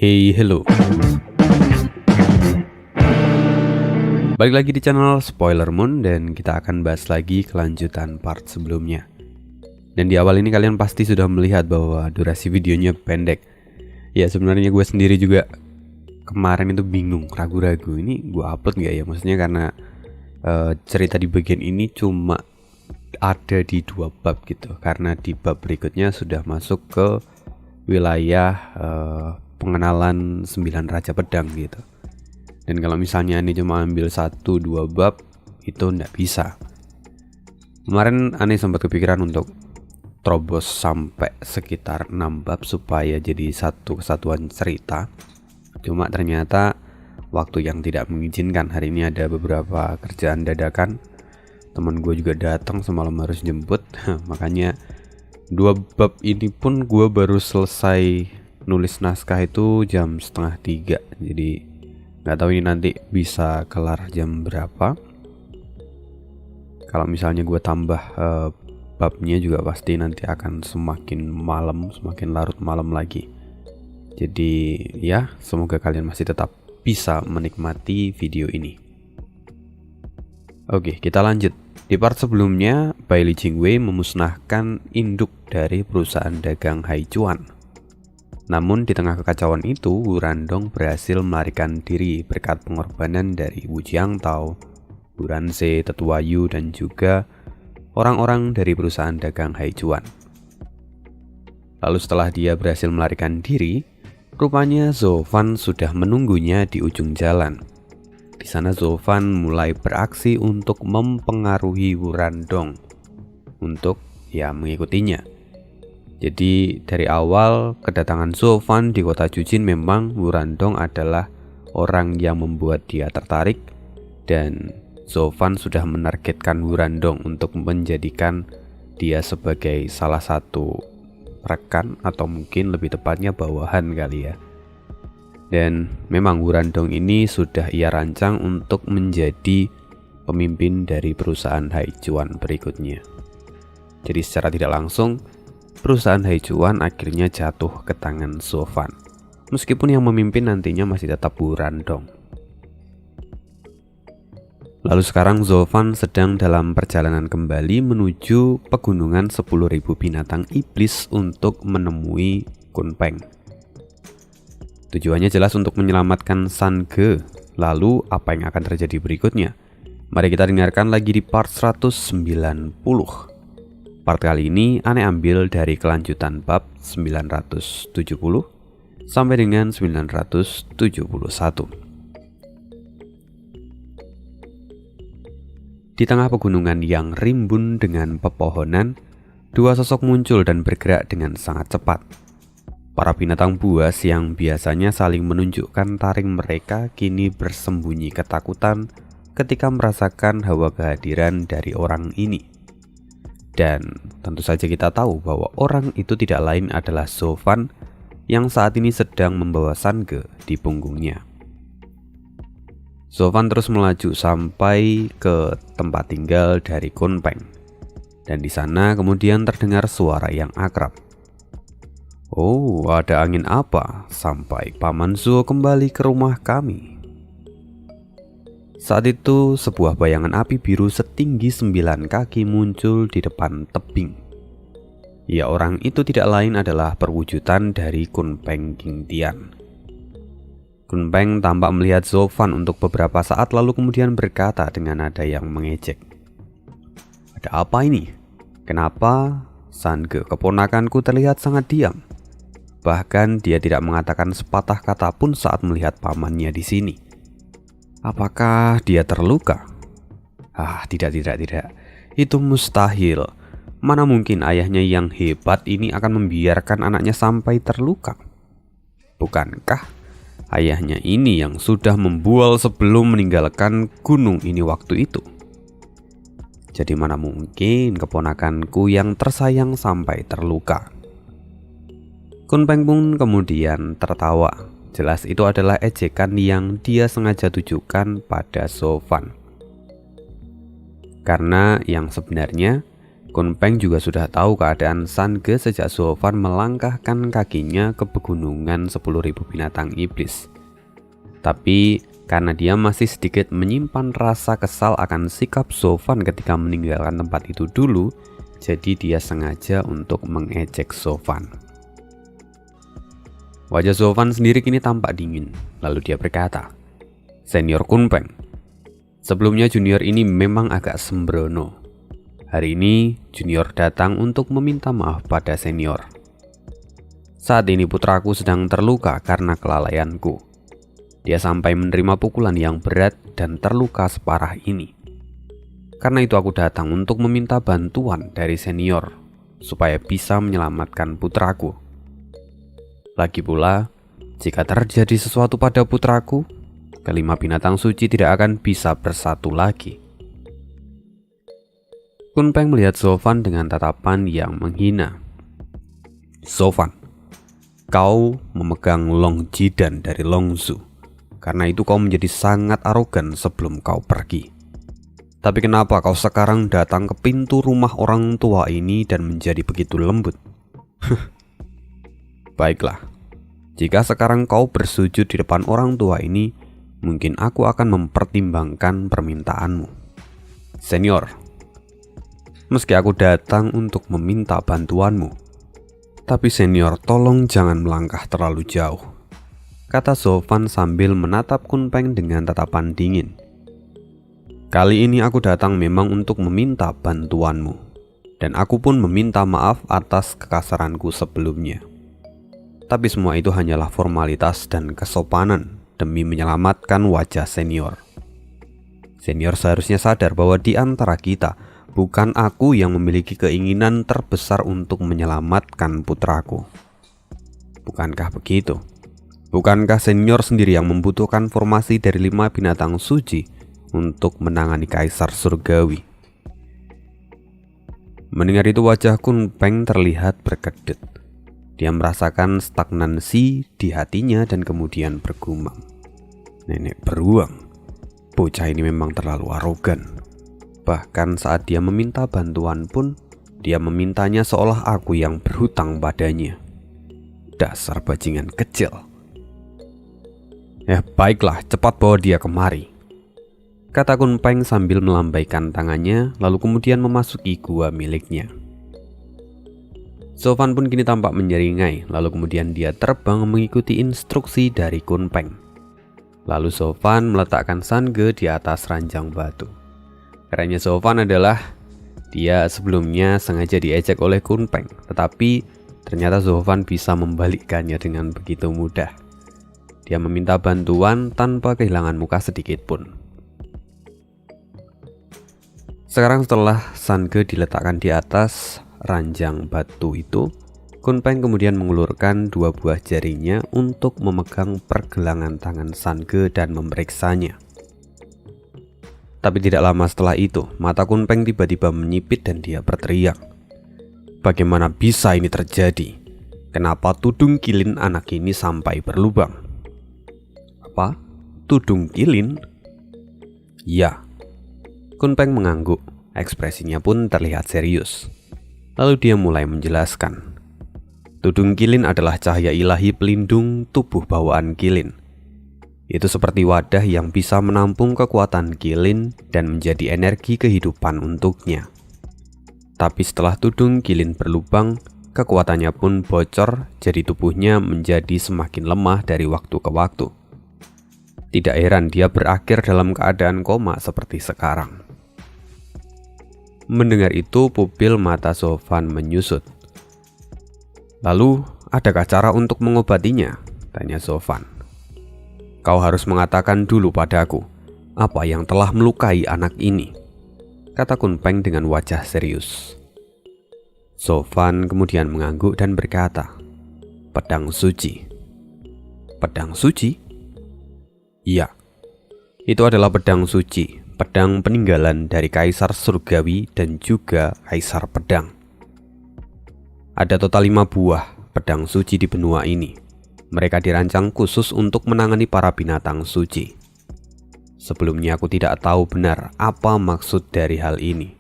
Hey, hello. Balik lagi di channel Spoiler Moon dan kita akan bahas lagi kelanjutan part sebelumnya. Dan di awal ini kalian pasti sudah melihat bahwa durasi videonya pendek. Ya sebenarnya gue sendiri juga kemarin itu bingung, ragu-ragu ini gue upload nggak ya? Maksudnya karena cerita di bagian ini cuma ada di 2 bab gitu. Karena di bab berikutnya sudah masuk ke wilayah pengenalan 9 Raja Pedang gitu. Dan kalau misalnya ini cuma ambil 1-2 bab itu nggak bisa. Kemarin aneh sempat kepikiran untuk terobos sampai sekitar 6 bab supaya jadi satu kesatuan cerita. Cuma ternyata waktu yang tidak mengizinkan. Hari ini ada beberapa kerjaan dadakan. Teman gue juga datang semalam harus jemput. Makanya 2 bab ini pun gue baru selesai nulis naskah itu jam 2:30. Jadi nggak tahu ini nanti bisa kelar jam berapa. Kalau misalnya gue tambah babnya juga pasti nanti akan semakin malam, semakin larut malam lagi. Jadi ya semoga kalian masih tetap bisa menikmati video ini. Oke, kita lanjut. Di part sebelumnya, Bai Li Jingwei memusnahkan induk dari perusahaan dagang Haichuan. Namun di tengah kekacauan itu, Wu Randong berhasil melarikan diri berkat pengorbanan dari Wu Jiangtao, Wu Ranze, Tetua Yu, dan juga orang-orang dari perusahaan dagang Haichuan. Lalu setelah dia berhasil melarikan diri, rupanya Zhou Fan sudah menunggunya di ujung jalan. Di sana Zhou Fan mulai beraksi untuk mempengaruhi Wu Randong untuk mengikutinya. Jadi dari awal kedatangan Zhou Fan di kota Jujin memang Wu Randong adalah orang yang membuat dia tertarik, dan Zhou Fan sudah menargetkan Wu Randong untuk menjadikan dia sebagai salah satu rekan atau mungkin lebih tepatnya bawahan kali ya. Dan memang Wu Randong ini sudah ia rancang untuk menjadi pemimpin dari perusahaan Haichuan berikutnya. Jadi secara tidak langsung perusahaan Haichuan akhirnya jatuh ke tangan Zhou Fan. Meskipun yang memimpin nantinya masih tetap Wu Randong. Lalu sekarang Zhou Fan sedang dalam perjalanan kembali menuju pegunungan 10.000 binatang iblis untuk menemui Kun Peng. Tujuannya jelas untuk menyelamatkan San Ge. Lalu apa yang akan terjadi berikutnya? Mari kita dengarkan lagi di part 190. Part kali ini aneh ambil dari kelanjutan bab 970 sampai dengan 971. Di tengah pegunungan yang rimbun dengan pepohonan, 2 sosok muncul dan bergerak dengan sangat cepat. Para binatang buas yang biasanya saling menunjukkan taring mereka kini bersembunyi ketakutan ketika merasakan hawa kehadiran dari orang ini. Dan tentu saja kita tahu bahwa orang itu tidak lain adalah Zhou Fan yang saat ini sedang membawa San Ge di punggungnya. Zhou Fan terus melaju sampai ke tempat tinggal dari Kun Peng. Dan di sana kemudian terdengar suara yang akrab. Oh, ada angin apa sampai Paman Zhou kembali ke rumah kami? Saat itu sebuah bayangan api biru setinggi 9 kaki muncul di depan tebing. Ya, orang itu tidak lain adalah perwujudan dari Kun Peng Qingtian. Kun Peng tampak melihat Zhou Fan untuk beberapa saat lalu kemudian berkata dengan nada yang mengejek. Ada apa ini? Kenapa San Ge keponakanku terlihat sangat diam? Bahkan dia tidak mengatakan sepatah kata pun saat melihat pamannya di sini. Apakah dia terluka? Tidak. Itu mustahil. Mana mungkin ayahnya yang hebat ini akan membiarkan anaknya sampai terluka? Bukankah ayahnya ini yang sudah membual sebelum meninggalkan gunung ini waktu itu? Jadi mana mungkin keponakanku yang tersayang sampai terluka? Kun Peng pun kemudian tertawa. Jelas itu adalah ejekan yang dia sengaja tujukan pada Zhou Fan. Karena yang sebenarnya Kun Peng juga sudah tahu keadaan San Ge sejak Sofan melangkahkan kakinya ke pegunungan 10.000 binatang iblis. Tapi karena dia masih sedikit menyimpan rasa kesal akan sikap Sofan ketika meninggalkan tempat itu dulu, jadi dia sengaja untuk mengejek Sofan. Wajah Sofan sendiri kini tampak dingin, lalu dia berkata, "Senior Kun Peng, sebelumnya junior ini memang agak sembrono. Hari ini junior datang untuk meminta maaf pada senior. Saat ini putraku sedang terluka karena kelalaianku. Dia sampai menerima pukulan yang berat dan terluka separah ini. Karena itu aku datang untuk meminta bantuan dari senior supaya bisa menyelamatkan putraku. Lagi pula, jika terjadi sesuatu pada putraku, kelima binatang suci tidak akan bisa bersatu lagi." Kun Peng melihat Sofan dengan tatapan yang menghina. "Sofan, kau memegang Long Jidan dari Long Zhu. Karena itu kau menjadi sangat arogan sebelum kau pergi. Tapi kenapa kau sekarang datang ke pintu rumah orang tua ini dan menjadi begitu lembut? Baiklah, jika sekarang kau bersujud di depan orang tua ini, mungkin aku akan mempertimbangkan permintaanmu. Senior, meski aku datang untuk meminta bantuanmu, tapi senior tolong jangan melangkah terlalu jauh," kata Sofan sambil menatap Kun Peng dengan tatapan dingin. "Kali ini aku datang memang untuk meminta bantuanmu, dan aku pun meminta maaf atas kekasaranku sebelumnya. Tapi semua itu hanyalah formalitas dan kesopanan demi menyelamatkan wajah senior. Senior seharusnya sadar bahwa di antara kita, bukan aku yang memiliki keinginan terbesar untuk menyelamatkan putraku. Bukankah begitu? Bukankah senior sendiri yang membutuhkan formasi dari 5 binatang suci untuk menangani kaisar surgawi?" Mendengar itu wajah Kun Peng terlihat berkedut. Dia merasakan stagnansi di hatinya dan kemudian bergumam, "Nenek beruang, bocah ini memang terlalu arogan. Bahkan saat dia meminta bantuan pun, dia memintanya seolah aku yang berhutang padanya. Dasar bajingan kecil. Baiklah, cepat bawa dia kemari," kata Kun Peng sambil melambaikan tangannya, lalu kemudian memasuki gua miliknya. Sofan pun kini tampak menyeringai, lalu kemudian dia terbang mengikuti instruksi dari Kun Peng. Lalu Sofan meletakkan San Ge di atas ranjang batu. Kerennya Sofan adalah dia sebelumnya sengaja diejek oleh Kun Peng, tetapi ternyata Sofan bisa membalikkannya dengan begitu mudah. Dia meminta bantuan tanpa kehilangan muka sedikit pun. Sekarang setelah San Ge diletakkan di atas ranjang batu itu, Kun Peng kemudian mengulurkan 2 buah jarinya untuk memegang pergelangan tangan San Ge dan memeriksanya. Tapi tidak lama setelah itu, mata Kun Peng tiba-tiba menyipit dan dia berteriak, "Bagaimana bisa ini terjadi? Kenapa tudung kilin anak ini sampai berlubang?" "Apa? Tudung kilin?" "Ya." Kun Peng mengangguk, ekspresinya pun terlihat serius. Lalu dia mulai menjelaskan, "Tudung kilin adalah cahaya ilahi pelindung tubuh bawaan kilin. Itu seperti wadah yang bisa menampung kekuatan kilin dan menjadi energi kehidupan untuknya. Tapi setelah tudung kilin berlubang, kekuatannya pun bocor, jadi tubuhnya menjadi semakin lemah dari waktu ke waktu. Tidak heran dia berakhir dalam keadaan koma seperti sekarang." Mendengar itu, pupil mata Sofan menyusut. "Lalu, adakah cara untuk mengobatinya?" tanya Sofan. "Kau harus mengatakan dulu padaku apa yang telah melukai anak ini," kata Kun Peng dengan wajah serius. Sofan kemudian mengangguk dan berkata, "Pedang suci." "Pedang suci?" "Iya, itu adalah pedang suci, pedang peninggalan dari Kaisar Surgawi dan juga Kaisar Pedang. Ada total 5 buah pedang suci di benua ini. Mereka dirancang khusus untuk menangani para binatang suci. Sebelumnya aku tidak tahu benar apa maksud dari hal ini.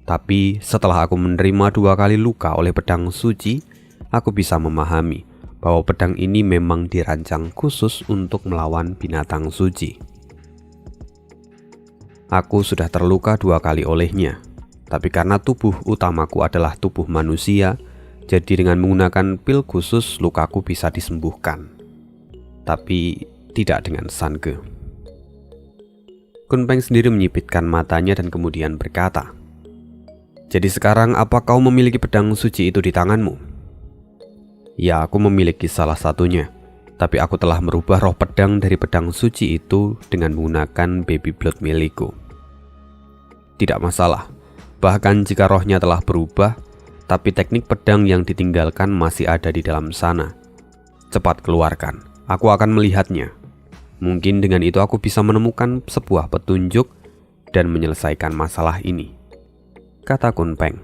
Tapi setelah aku menerima 2 kali luka oleh pedang suci, aku bisa memahami bahwa pedang ini memang dirancang khusus untuk melawan binatang suci. Aku sudah terluka 2 kali olehnya, tapi karena tubuh utamaku adalah tubuh manusia, jadi dengan menggunakan pil khusus lukaku bisa disembuhkan. Tapi tidak dengan Sange. Kunpeng sendiri menyipitkan matanya dan kemudian berkata, "Jadi sekarang apa kau memiliki pedang suci itu di tanganmu?" "Ya, aku memiliki salah satunya, tapi aku telah merubah roh pedang dari pedang suci itu dengan menggunakan baby blood milikku." "Tidak masalah, bahkan jika rohnya telah berubah, tapi teknik pedang yang ditinggalkan masih ada di dalam sana. Cepat keluarkan, aku akan melihatnya. Mungkin dengan itu aku bisa menemukan sebuah petunjuk dan menyelesaikan masalah ini," kata Kunpeng.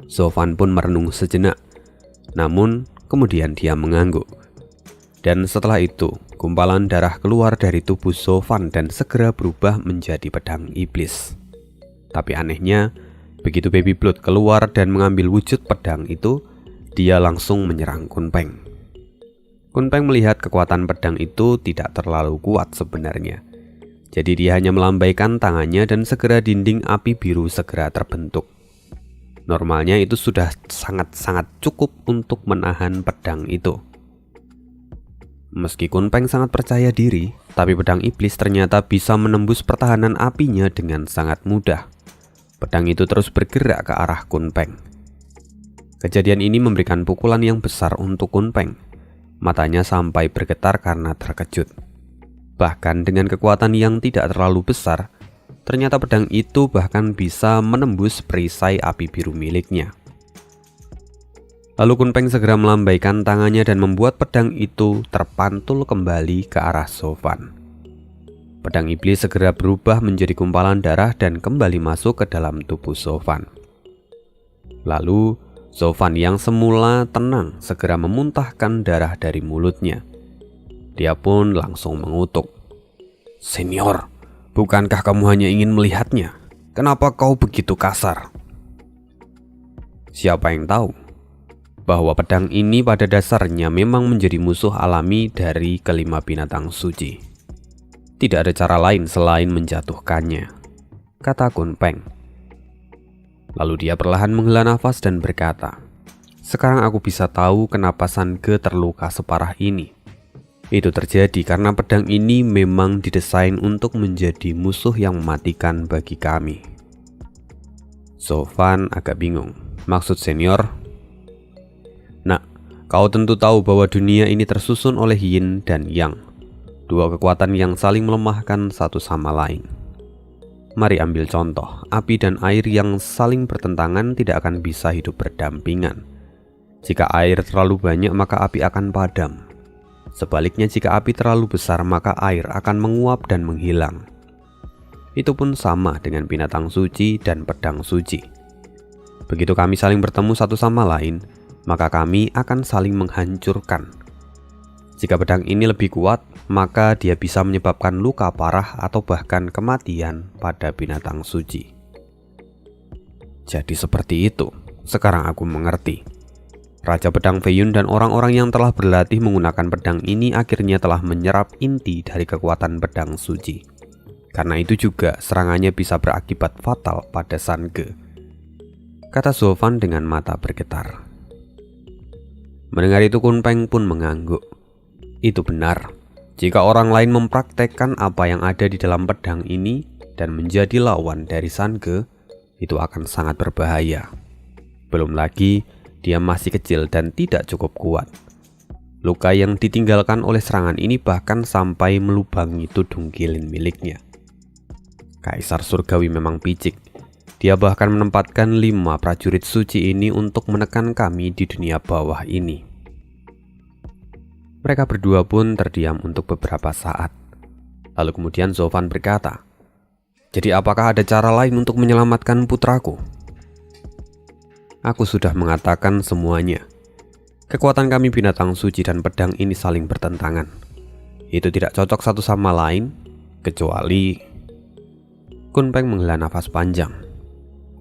Sofan pun merenung sejenak, namun kemudian dia mengangguk. Dan setelah itu, gumpalan darah keluar dari tubuh Sofan dan segera berubah menjadi pedang iblis. Tapi anehnya, begitu baby blood keluar dan mengambil wujud pedang itu, dia langsung menyerang Kunpeng. Kunpeng melihat kekuatan pedang itu tidak terlalu kuat sebenarnya. Jadi dia hanya melambaikan tangannya dan segera dinding api biru segera terbentuk. Normalnya itu sudah sangat-sangat cukup untuk menahan pedang itu. Meski Kunpeng sangat percaya diri, tapi pedang iblis ternyata bisa menembus pertahanan apinya dengan sangat mudah. Pedang itu terus bergerak ke arah Kunpeng. Kejadian ini memberikan pukulan yang besar untuk Kunpeng. Matanya sampai bergetar karena terkejut. Bahkan dengan kekuatan yang tidak terlalu besar, ternyata pedang itu bahkan bisa menembus perisai api biru miliknya. Lalu Kunpeng segera melambaikan tangannya dan membuat pedang itu terpantul kembali ke arah Sofan. Pedang iblis segera berubah menjadi gumpalan darah dan kembali masuk ke dalam tubuh Sofan. Lalu Sofan yang semula tenang segera memuntahkan darah dari mulutnya. Dia pun langsung mengutuk, "Senior, bukankah kamu hanya ingin melihatnya? Kenapa kau begitu kasar?" Siapa yang tahu bahwa pedang ini pada dasarnya memang menjadi musuh alami dari kelima binatang suci. Tidak ada cara lain selain menjatuhkannya, kata Kunpeng. Lalu dia perlahan menghela nafas dan berkata, "Sekarang aku bisa tahu kenapa Sange terluka separah ini. Itu terjadi karena pedang ini memang didesain untuk menjadi musuh yang mematikan bagi kami." Sofan agak bingung. "Maksud senior?" "Nak, kau tentu tahu bahwa dunia ini tersusun oleh yin dan yang, dua kekuatan yang saling melemahkan satu sama lain. Mari ambil contoh, api dan air yang saling bertentangan tidak akan bisa hidup berdampingan. Jika air terlalu banyak maka api akan padam. Sebaliknya jika api terlalu besar maka air akan menguap dan menghilang. Itu pun sama dengan binatang suci dan pedang suci. Begitu kami saling bertemu satu sama lain, maka kami akan saling menghancurkan. Jika pedang ini lebih kuat, maka dia bisa menyebabkan luka parah atau bahkan kematian pada binatang suci." Jadi seperti itu. Sekarang aku mengerti. Raja Pedang Feiyun dan orang-orang yang telah berlatih menggunakan pedang ini akhirnya telah menyerap inti dari kekuatan pedang suci. Karena itu juga serangannya bisa berakibat fatal pada Sange, kata Sofan dengan mata bergetar. Mendengar itu Kunpeng pun mengangguk. Itu benar. Jika orang lain mempraktekkan apa yang ada di dalam pedang ini dan menjadi lawan dari Sange, itu akan sangat berbahaya. Belum lagi dia masih kecil dan tidak cukup kuat. Luka yang ditinggalkan oleh serangan ini bahkan sampai melubangi tudung kilin miliknya. Kaisar Surgawi memang picik. Dia bahkan menempatkan 5 prajurit suci ini untuk menekan kami di dunia bawah ini. Mereka berdua pun terdiam untuk beberapa saat. Lalu kemudian Sofan berkata, "Jadi apakah ada cara lain untuk menyelamatkan putraku?" "Aku sudah mengatakan semuanya. Kekuatan kami binatang suci dan pedang ini saling bertentangan. Itu tidak cocok satu sama lain, kecuali..." Kunpeng menghela nafas panjang.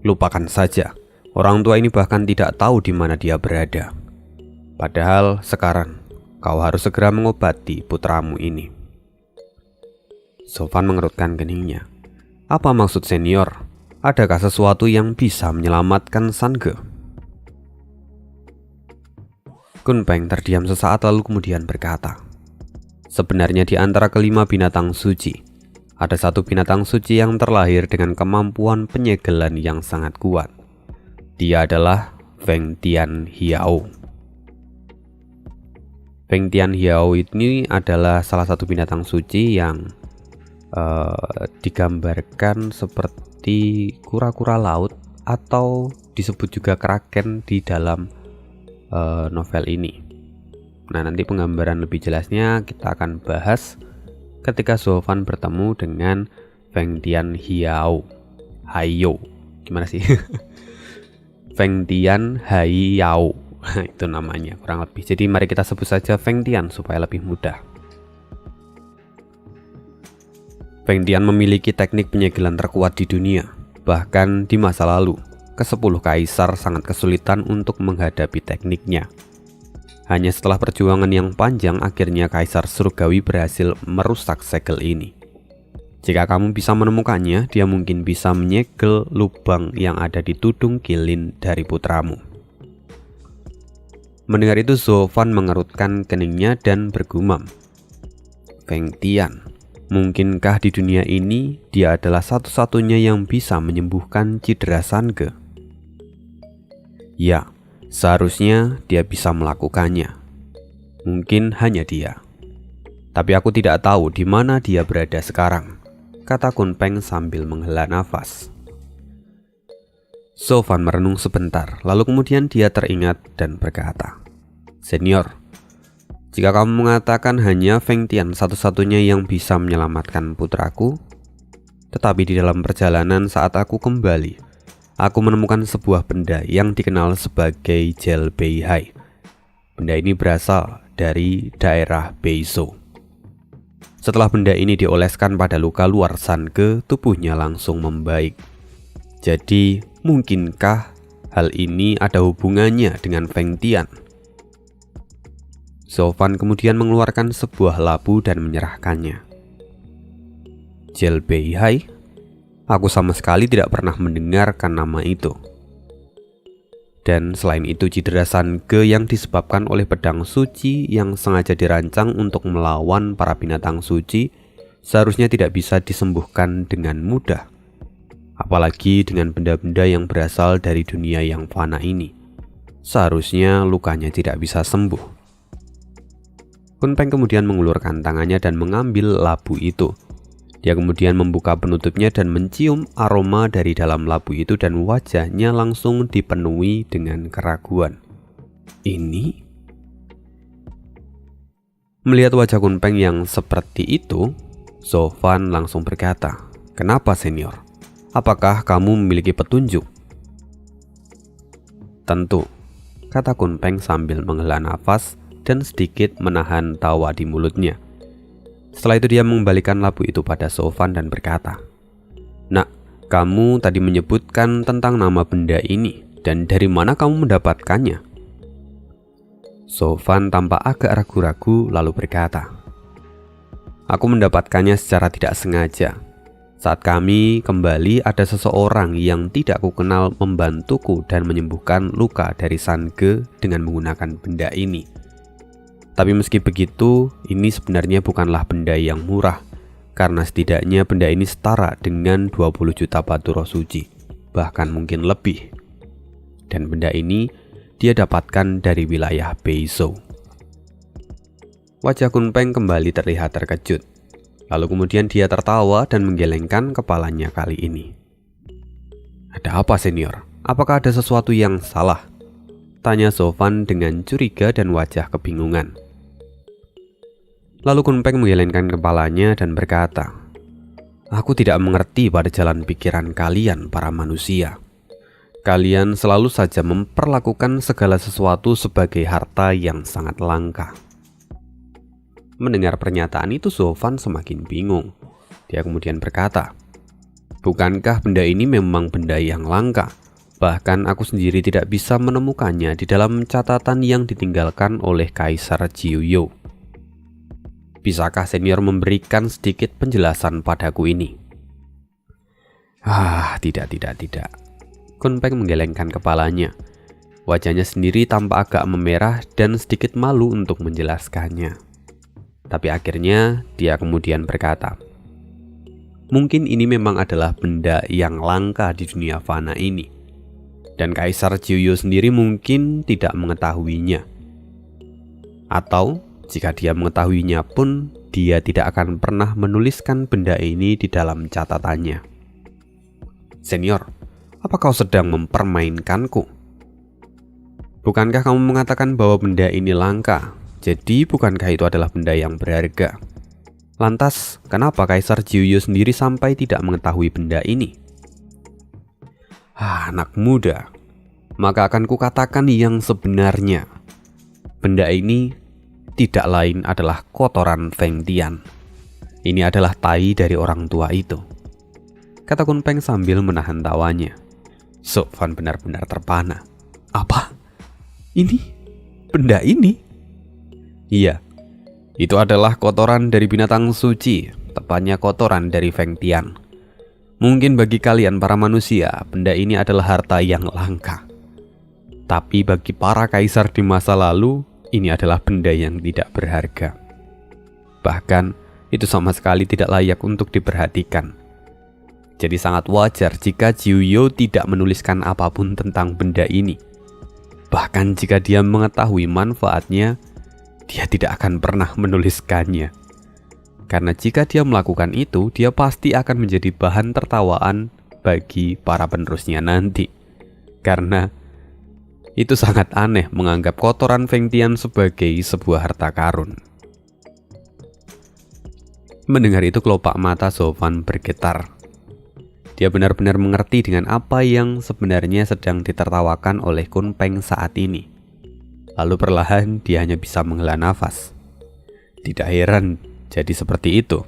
Lupakan saja. Orang tua ini bahkan tidak tahu di mana dia berada. Padahal sekarang kau harus segera mengobati putramu ini. Sofan mengerutkan keningnya. Apa maksud senior? Adakah sesuatu yang bisa menyelamatkan Sange? Kunpeng terdiam sesaat lalu kemudian berkata, sebenarnya di antara kelima binatang suci, ada satu binatang suci yang terlahir dengan kemampuan penyegelan yang sangat kuat. Dia adalah Feng Tianhiao. Feng Tianhiao ini adalah salah satu binatang suci yang digambarkan seperti kura-kura laut atau disebut juga kraken di dalam novel ini. Nah, nanti penggambaran lebih jelasnya kita akan bahas ketika Sofan bertemu dengan Feng Tianhiao. Hayo, gimana sih? Feng Tianhiao, itu namanya kurang lebih. Jadi mari kita sebut saja Feng Tian supaya lebih mudah. Feng Tian memiliki teknik penyegelan terkuat di dunia. Bahkan di masa lalu, ke-10 kaisar sangat kesulitan untuk menghadapi tekniknya. Hanya setelah perjuangan yang panjang, akhirnya Kaisar Surgawi berhasil merusak segel ini. Jika kamu bisa menemukannya, dia mungkin bisa menyegel lubang yang ada di tudung kilin dari putramu. Mendengar itu, Sofan mengerutkan keningnya dan bergumam, Feng Tian, mungkinkah di dunia ini dia adalah satu-satunya yang bisa menyembuhkan cedera Sange? Ya, seharusnya dia bisa melakukannya. Mungkin hanya dia. Tapi aku tidak tahu di mana dia berada sekarang, kata Kunpeng sambil menghela nafas. Sofan merenung sebentar, lalu kemudian dia teringat dan berkata, senior, jika kamu mengatakan hanya Feng Tian satu-satunya yang bisa menyelamatkan putraku, tetapi di dalam perjalanan saat aku kembali, aku menemukan sebuah benda yang dikenal sebagai gel Beihai. Benda ini berasal dari daerah Beizhou. Setelah benda ini dioleskan pada luka luar Sange, tubuhnya langsung membaik. Jadi, mungkinkah hal ini ada hubungannya dengan Feng Tian? Sofan kemudian mengeluarkan sebuah labu dan menyerahkannya. Gel Beihai? Aku sama sekali tidak pernah mendengarkan nama itu. Dan selain itu, cedera Sange yang disebabkan oleh pedang suci yang sengaja dirancang untuk melawan para binatang suci seharusnya tidak bisa disembuhkan dengan mudah. Apalagi dengan benda-benda yang berasal dari dunia yang fana ini. Seharusnya lukanya tidak bisa sembuh. Kunpeng kemudian mengulurkan tangannya dan mengambil labu itu. Dia kemudian membuka penutupnya dan mencium aroma dari dalam labu itu dan wajahnya langsung dipenuhi dengan keraguan. Ini? Melihat wajah Kunpeng yang seperti itu, Sofan langsung berkata, kenapa senior? Apakah kamu memiliki petunjuk? Tentu, kata Kunpeng sambil menghela nafas dan sedikit menahan tawa di mulutnya. Setelah itu dia mengembalikan labu itu pada Sofan dan berkata, nak, kamu tadi menyebutkan tentang nama benda ini, dan dari mana kamu mendapatkannya? Sofan tampak agak ragu-ragu lalu berkata, aku mendapatkannya secara tidak sengaja. Saat kami kembali, ada seseorang yang tidak kukenal membantuku dan menyembuhkan luka dari Sange dengan menggunakan benda ini. Tapi meski begitu, ini sebenarnya bukanlah benda yang murah, karena setidaknya benda ini setara dengan 20 juta batu roh suci, bahkan mungkin lebih. Dan benda ini dia dapatkan dari wilayah Beizhou. Wajah Kunpeng kembali terlihat terkejut. Lalu kemudian dia tertawa dan menggelengkan kepalanya kali ini. Ada apa senior? Apakah ada sesuatu yang salah? Tanya Sofan dengan curiga dan wajah kebingungan. Lalu Kunpeng menggelengkan kepalanya dan berkata, aku tidak mengerti pada jalan pikiran kalian para manusia. Kalian selalu saja memperlakukan segala sesuatu sebagai harta yang sangat langka. Mendengar pernyataan itu, Sofan semakin bingung. Dia kemudian berkata, Bukankah benda ini memang benda yang langka? Bahkan aku sendiri tidak bisa menemukannya di dalam catatan yang ditinggalkan oleh Kaisar Jiuyo. Bisakah senior memberikan sedikit penjelasan padaku ini? Tidak. Kunpeng menggelengkan kepalanya. Wajahnya sendiri tampak agak memerah dan sedikit malu untuk menjelaskannya. Tapi akhirnya dia kemudian berkata, mungkin ini memang adalah benda yang langka di dunia fana ini. Dan Kaisar Jiuyo sendiri mungkin tidak mengetahuinya. Atau jika dia mengetahuinya pun, dia tidak akan pernah menuliskan benda ini di dalam catatannya. Senior, apa kau sedang mempermainkanku? Bukankah kamu mengatakan bahwa benda ini langka? Jadi bukankah itu adalah benda yang berharga? Lantas, kenapa Kaisar Jiuyo sendiri sampai tidak mengetahui benda ini? Anak muda, maka akan kukatakan yang sebenarnya. Benda ini tidak lain adalah kotoran Feng Tian. Ini adalah tai dari orang tua itu, kata Kunpeng sambil menahan tawanya. Sofan benar-benar terpana. Apa? Ini? Benda ini? Iya, itu adalah kotoran dari binatang suci, tepatnya kotoran dari Feng Tian. Mungkin bagi kalian para manusia, benda ini adalah harta yang langka. Tapi bagi para kaisar di masa lalu, ini adalah benda yang tidak berharga. Bahkan, itu sama sekali tidak layak untuk diperhatikan. Jadi sangat wajar jika Jiuyo tidak menuliskan apapun tentang benda ini. Bahkan jika dia mengetahui manfaatnya, dia tidak akan pernah menuliskannya. Karena jika dia melakukan itu, dia pasti akan menjadi bahan tertawaan bagi para penerusnya nanti. Karena itu sangat aneh menganggap kotoran Feng Tian sebagai sebuah harta karun. Mendengar itu kelopak mata Sofan bergetar. Dia benar-benar mengerti dengan apa yang sebenarnya sedang ditertawakan oleh Kunpeng saat ini. Lalu perlahan dia hanya bisa menghela nafas. Tidak heran jadi seperti itu.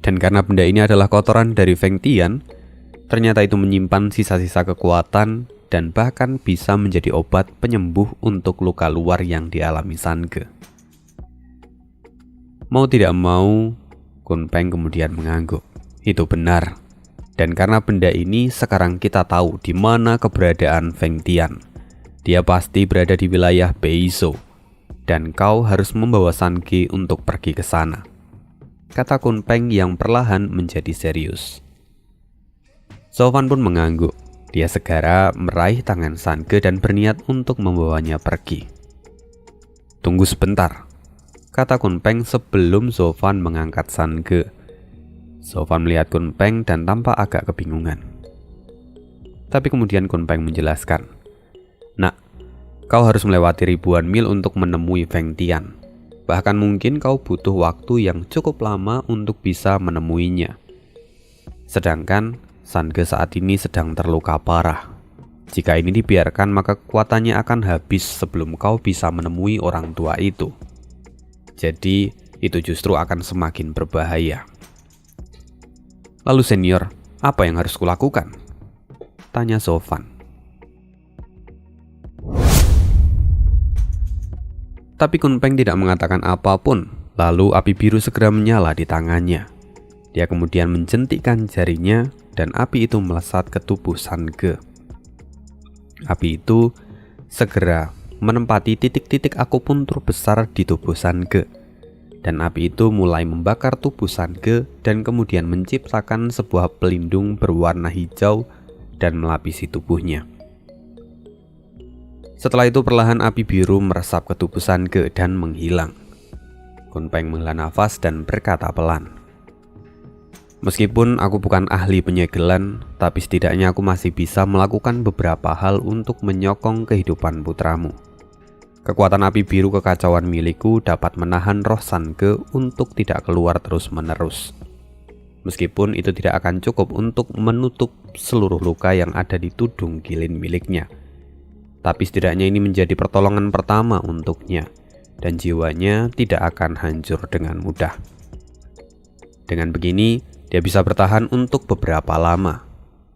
Dan karena benda ini adalah kotoran dari Feng Tian, ternyata itu menyimpan sisa-sisa kekuatan dan bahkan bisa menjadi obat penyembuh untuk luka luar yang dialami Sange. Mau tidak mau, Kunpeng kemudian mengangguk. Itu benar. Dan karena benda ini sekarang kita tahu di mana keberadaan Feng Tian. Dia pasti berada di wilayah Beizhou, dan kau harus membawa Sange untuk pergi ke sana, kata Kunpeng yang perlahan menjadi serius. Sofan pun mengangguk. Dia segera meraih tangan Sange dan berniat untuk membawanya pergi. Tunggu sebentar, kata Kunpeng sebelum Sofan mengangkat Sange. Sofan melihat Kunpeng dan tampak agak kebingungan. Tapi kemudian Kunpeng menjelaskan, Nak, kau harus melewati ribuan mil untuk menemui Feng Tian. Bahkan mungkin kau butuh waktu yang cukup lama untuk bisa menemuinya. Sedangkan Sange saat ini sedang terluka parah. Jika ini dibiarkan, maka kekuatannya akan habis sebelum kau bisa menemui orang tua itu. Jadi, itu justru akan semakin berbahaya. Lalu senior, apa yang harus kulakukan? Tanya Sofan. Tapi Kunpeng tidak mengatakan apapun, lalu api biru segera menyala di tangannya. Dia kemudian menjentikkan jarinya dan api itu melesat ke tubuh Sange. Api itu segera menempati titik-titik akupuntur besar di tubuh Sange. Dan api itu mulai membakar tubuh Sange dan kemudian menciptakan sebuah pelindung berwarna hijau dan melapisi tubuhnya. Setelah itu perlahan api biru meresap ke tubuh Sange dan menghilang. Kunpeng menghela nafas dan berkata pelan, meskipun aku bukan ahli penyegelan, tapi setidaknya aku masih bisa melakukan beberapa hal untuk menyokong kehidupan putramu. Kekuatan api biru kekacauan milikku dapat menahan roh Sange untuk tidak keluar terus-menerus. Meskipun itu tidak akan cukup untuk menutup seluruh luka yang ada di tudung gilin miliknya. Tapi setidaknya ini menjadi pertolongan pertama untuknya, dan jiwanya tidak akan hancur dengan mudah. Dengan begini, Dia bisa bertahan untuk beberapa lama.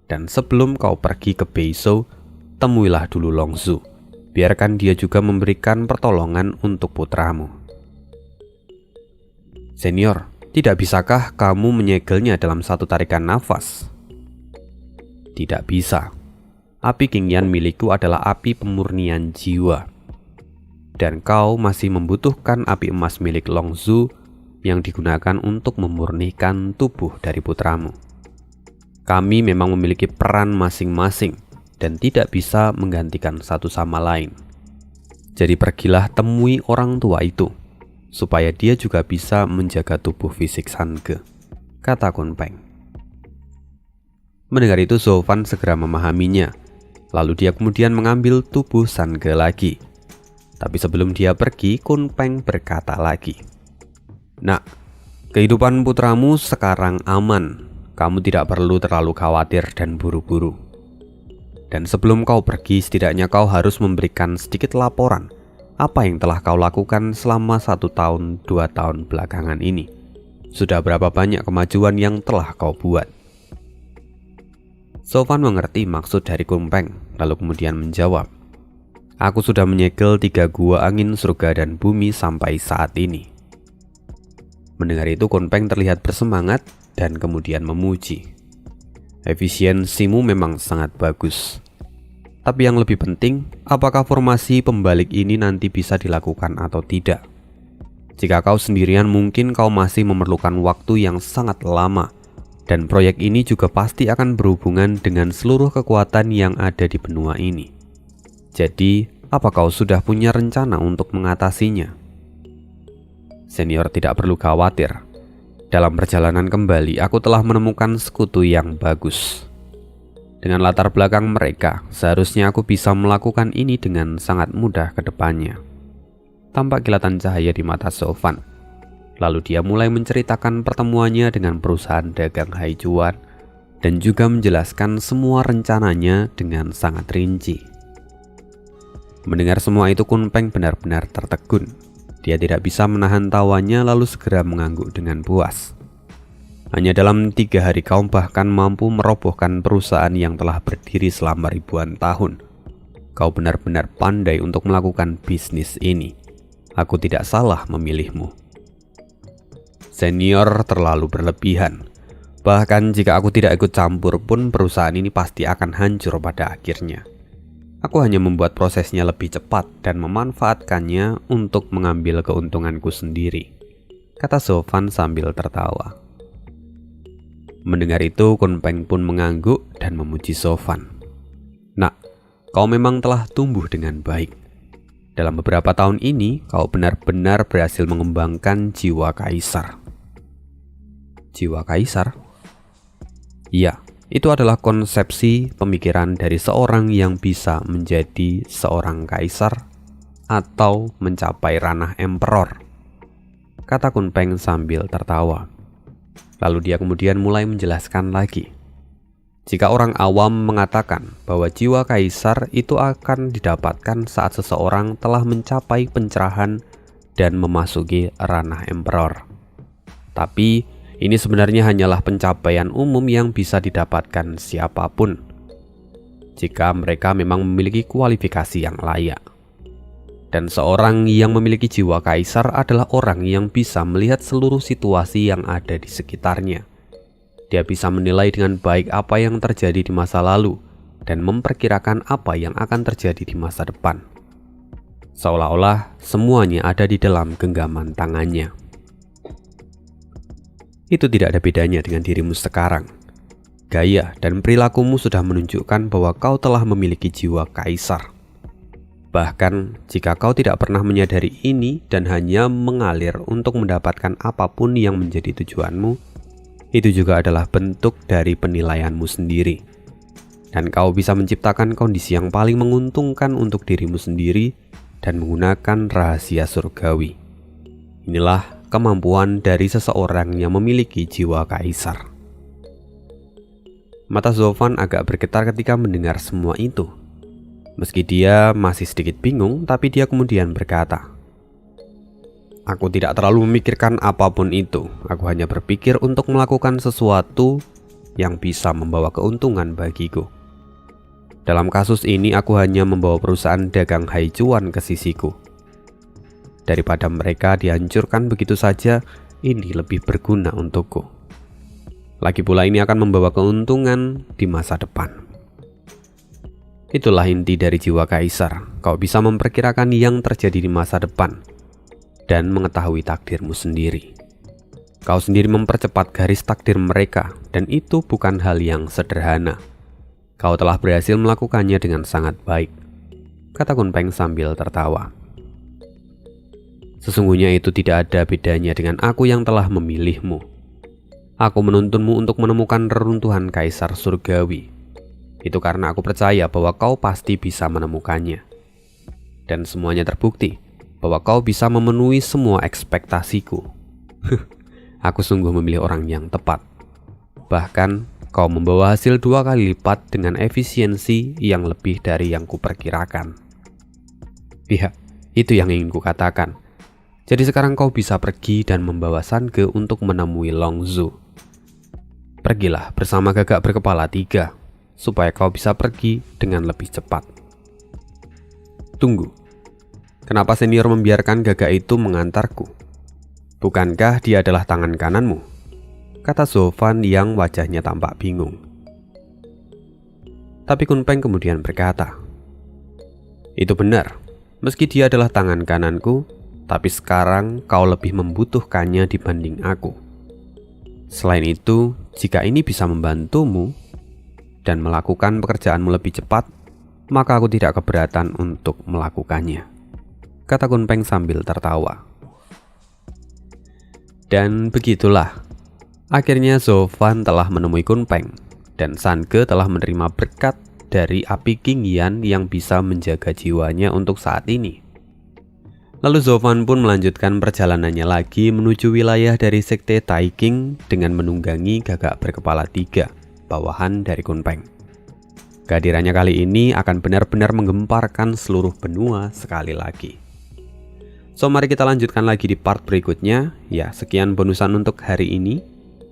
Dan sebelum kau pergi ke Beizhou, temuilah dulu Longzhu. Biarkan dia juga memberikan pertolongan untuk putramu. Senior, tidak bisakah kamu menyegelnya dalam satu tarikan nafas? Tidak bisa. Api Qingyan milikku adalah api pemurnian jiwa. Dan kau masih membutuhkan api emas milik Longzhu yang digunakan untuk memurnikan tubuh dari putramu. Kami memang memiliki peran masing-masing dan tidak bisa menggantikan satu sama lain. Jadi pergilah temui orang tua itu, supaya dia juga bisa menjaga tubuh fisik Sange, kata Kunpeng. Mendengar itu Zhou Fan segera memahaminya. Lalu dia kemudian mengambil tubuh Sange lagi. Tapi sebelum dia pergi, Kunpeng berkata lagi, "Nak, kehidupan putramu sekarang aman. Kamu tidak perlu terlalu khawatir dan buru-buru. Dan sebelum kau pergi, setidaknya kau harus memberikan sedikit laporan apa yang telah kau lakukan selama 1 tahun, 2 tahun belakangan ini. Sudah berapa banyak kemajuan yang telah kau buat?" Zhou Fan mengerti maksud dari Kunpeng, lalu kemudian menjawab, "Aku sudah menyegel 3 gua angin surga dan bumi sampai saat ini." Mendengar itu Kunpeng terlihat bersemangat dan kemudian memuji. "Efisiensimu memang sangat bagus. Tapi yang lebih penting, apakah formasi pembalik ini nanti bisa dilakukan atau tidak? Jika kau sendirian mungkin kau masih memerlukan waktu yang sangat lama. Dan proyek ini juga pasti akan berhubungan dengan seluruh kekuatan yang ada di benua ini. Jadi, apa kau sudah punya rencana untuk mengatasinya?" "Senior tidak perlu khawatir. Dalam perjalanan kembali, aku telah menemukan sekutu yang bagus. Dengan latar belakang mereka, seharusnya aku bisa melakukan ini dengan sangat mudah ke depannya." Tampak kilatan cahaya di mata Zhou Fan. Lalu dia mulai menceritakan pertemuannya dengan perusahaan dagang Haichuan dan juga menjelaskan semua rencananya dengan sangat rinci. Mendengar semua itu Kunpeng benar-benar tertegun. Dia tidak bisa menahan tawanya lalu segera mengangguk dengan puas. "Hanya dalam 3 hari kau bahkan mampu merobohkan perusahaan yang telah berdiri selama ribuan tahun. Kau benar-benar pandai untuk melakukan bisnis ini. Aku tidak salah memilihmu." "Senior terlalu berlebihan. Bahkan jika aku tidak ikut campur pun perusahaan ini pasti akan hancur pada akhirnya. Aku hanya membuat prosesnya lebih cepat dan memanfaatkannya untuk mengambil keuntunganku sendiri," kata Zhou Fan sambil tertawa. Mendengar itu Kunpeng pun mengangguk dan memuji Zhou Fan. "Nak, kau memang telah tumbuh dengan baik. Dalam beberapa tahun ini kau benar-benar berhasil mengembangkan jiwa kaisar." "Jiwa kaisar?" "Iya, itu adalah konsepsi pemikiran dari seorang yang bisa menjadi seorang kaisar atau mencapai ranah emperor," kata Kunpeng sambil tertawa. Lalu dia kemudian mulai menjelaskan lagi. Jika orang awam mengatakan bahwa jiwa kaisar itu akan didapatkan saat seseorang telah mencapai pencerahan dan memasuki ranah emperor. Tapi ini sebenarnya hanyalah pencapaian umum yang bisa didapatkan siapapun, jika mereka memang memiliki kualifikasi yang layak. Dan seorang yang memiliki jiwa kaisar adalah orang yang bisa melihat seluruh situasi yang ada di sekitarnya. Dia bisa menilai dengan baik apa yang terjadi di masa lalu dan memperkirakan apa yang akan terjadi di masa depan. Seolah-olah semuanya ada di dalam genggaman tangannya. Itu tidak ada bedanya dengan dirimu sekarang. Gaya dan perilakumu sudah menunjukkan bahwa kau telah memiliki jiwa kaisar. Bahkan jika kau tidak pernah menyadari ini dan hanya mengalir untuk mendapatkan apapun yang menjadi tujuanmu, itu juga adalah bentuk dari penilaianmu sendiri. Dan kau bisa menciptakan kondisi yang paling menguntungkan untuk dirimu sendiri dan menggunakan rahasia surgawi. Inilah kemampuan dari seseorang yang memiliki jiwa kaisar. Mata Zhou Fan agak bergetar ketika mendengar semua itu. Meski dia masih sedikit bingung, tapi dia kemudian berkata, Aku tidak terlalu memikirkan apapun itu. Aku hanya berpikir untuk melakukan sesuatu yang bisa membawa keuntungan bagiku. Dalam kasus ini aku hanya membawa perusahaan dagang haicuan ke sisiku. Daripada mereka dihancurkan begitu saja, ini lebih berguna untukku. Lagi pula ini akan membawa keuntungan di masa depan. Itulah inti dari jiwa kaisar. Kau bisa memperkirakan yang terjadi di masa depan dan mengetahui takdirmu sendiri. Kau sendiri mempercepat garis takdir mereka, dan itu bukan hal yang sederhana. Kau telah berhasil melakukannya dengan sangat baik, kata Kun Peng sambil tertawa. Sesungguhnya itu tidak ada bedanya dengan aku yang telah memilihmu. Aku menuntunmu untuk menemukan reruntuhan kaisar surgawi. Itu karena aku percaya bahwa kau pasti bisa menemukannya. Dan semuanya terbukti bahwa kau bisa memenuhi semua ekspektasiku. Aku sungguh memilih orang yang tepat. Bahkan kau membawa hasil 2 kali lipat dengan efisiensi yang lebih dari yang kuperkirakan. Ya, itu yang ingin kukatakan. Jadi sekarang kau bisa pergi dan membawa Sange untuk menemui Long Zhu. Pergilah bersama Gagak berkepala 3, supaya kau bisa pergi dengan lebih cepat. Tunggu, kenapa senior membiarkan Gagak itu mengantarku? Bukankah dia adalah tangan kananmu? Kata Zofan yang wajahnya tampak bingung. Tapi Kun Peng kemudian berkata, itu benar, meski dia adalah tangan kananku, tapi sekarang kau lebih membutuhkannya dibanding aku. Selain itu, jika ini bisa membantumu dan melakukan pekerjaanmu lebih cepat, maka aku tidak keberatan untuk melakukannya, kata Kun Peng sambil tertawa. Dan begitulah, akhirnya Zofan telah menemui Kun Peng, dan Sange telah menerima berkat dari api Qingyan yang bisa menjaga jiwanya untuk saat ini. Lalu Zofan pun melanjutkan perjalanannya lagi menuju wilayah dari sekte Taiking dengan menunggangi Gagak berkepala 3, bawahan dari Kun Peng. Kehadirannya kali ini akan benar-benar menggemparkan seluruh benua sekali lagi. So, mari kita lanjutkan lagi di part berikutnya. Ya, sekian bonusan untuk hari ini.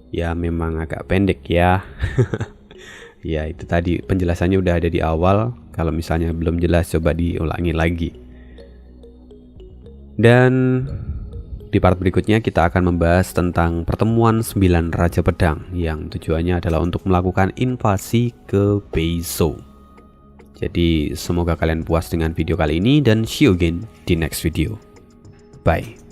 Ya, memang agak pendek ya. Ya, itu tadi penjelasannya udah ada di awal. Kalau misalnya belum jelas, coba diulangi lagi. Dan di part berikutnya kita akan membahas tentang pertemuan 9 Raja Pedang yang tujuannya adalah untuk melakukan invasi ke Beizhou. Jadi semoga kalian puas dengan video kali ini dan see you again di next video. Bye.